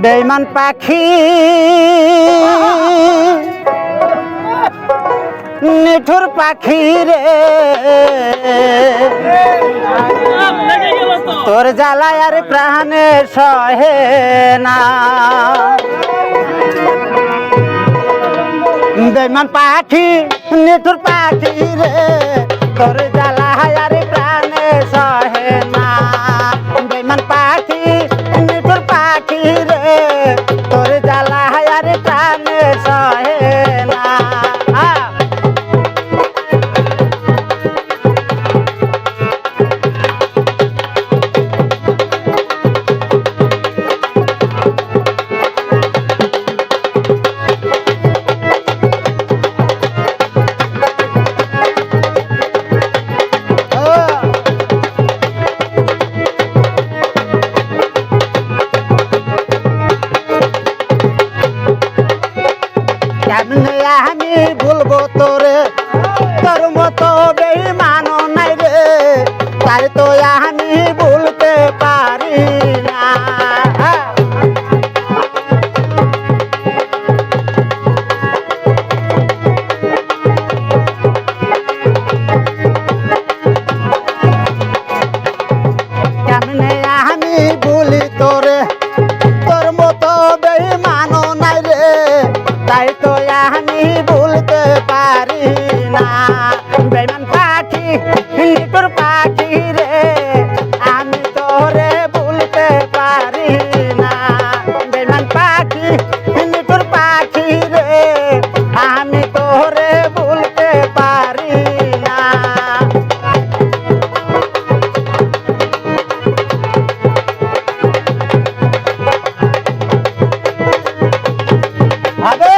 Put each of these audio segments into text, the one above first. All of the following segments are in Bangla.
বেঈমান পাখি নিঠুর পাখি রে তোর জ্বালায় আর প্রাণে সহে না বেঈমান পাখি নিঠুর পাখি রে তোর জ্বালায় আর প্রাণে সহে না বেঈমান পাখি নিঠুর পাখি রে তোর জ্বালায় আর প্রাণে সহে না কেমনে আমি ভুলবো তোরে তোর মতো বেঈমান নাই রে তাই তো আমি ভুলতে পারি না কেমনে আমি ভুলি তোরে তোর মতো বেঈমান নাই রে তাই তো আমি ভুলতে পারি না বেঈমান পাখি নিঠুর পাখি রে আমি তোরে ভুলতে পারি না বেঈমান পাখি নিঠুর পাখি রে আমি তোরে ভুলতে পারি না হবে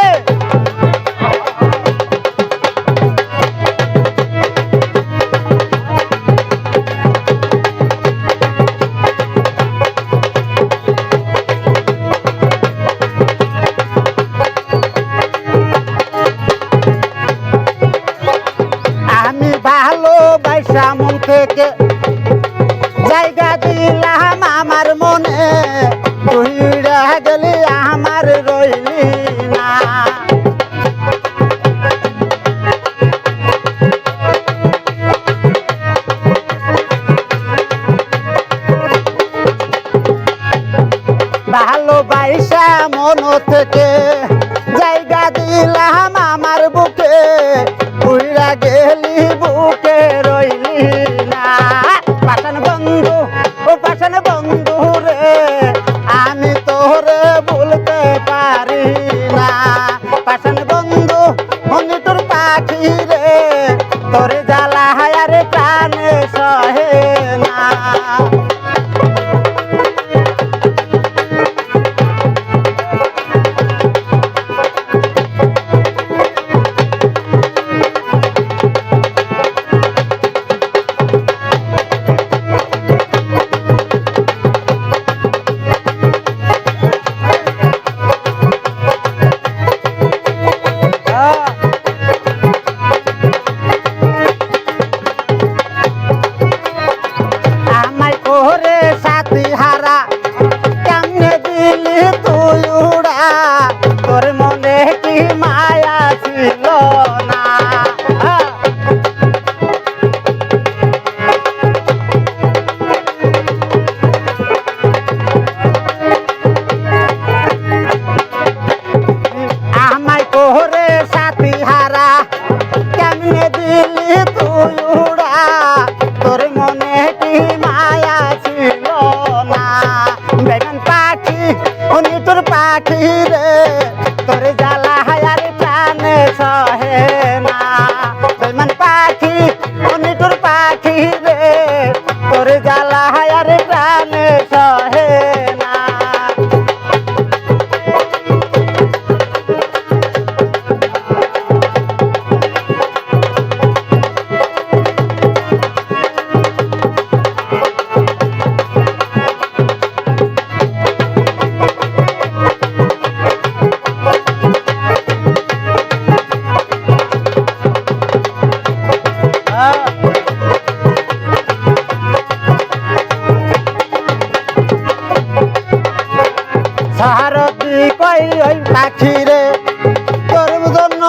আমি ভালোবাসা মন থেকে জায়গা দিলাম আমার মনে তুই গেলি আমার রইলি না ভালোবাসা মন থেকে জায়গা দিলাম আমার বুকে উইরা গেলি বুকে রইলি না পাশান বন্ধু ও পাশান বন্ধু রে আমি তোরে ভুলতে পারি না পাশান বন্ধু নিঠুর পাখি রে তোরে জ্বালা হায়ার প্রাণে সহে না কয় ওই পাখি রে তোর জন্য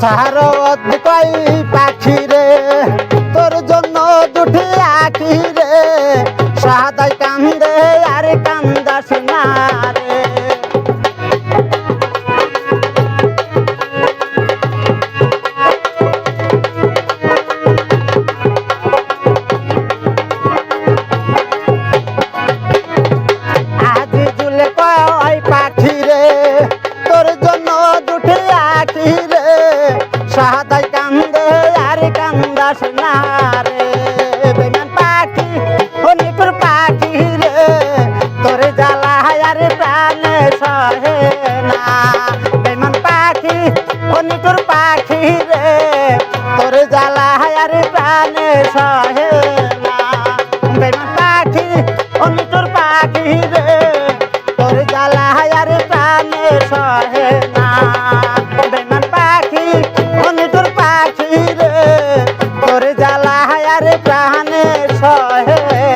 সারদ কয় পাখি রে তোর জন্য দুটি আখি রে সাদাই কান্দে আর কান্দাস না রে আজি জুলে কয় পাখি রে তোর জন্য দুটি আখি রে সাদাই কান্দে আর কান্দাস না রে বেমান পাখি অনেকর পাখি রে তোর জ্বালা আর প্রাণে সহে না বেমান পাখি অনেকর পাখি রে তোর জ্বালা আর প্রাণে সহে না বেমান পাখি অনেকর পাখি রে তোর জ্বালা আর প্রাণে সহে না বেমান পাখি অনেকর পাখি রে তোর জ্বালা আর প্রাণে সহে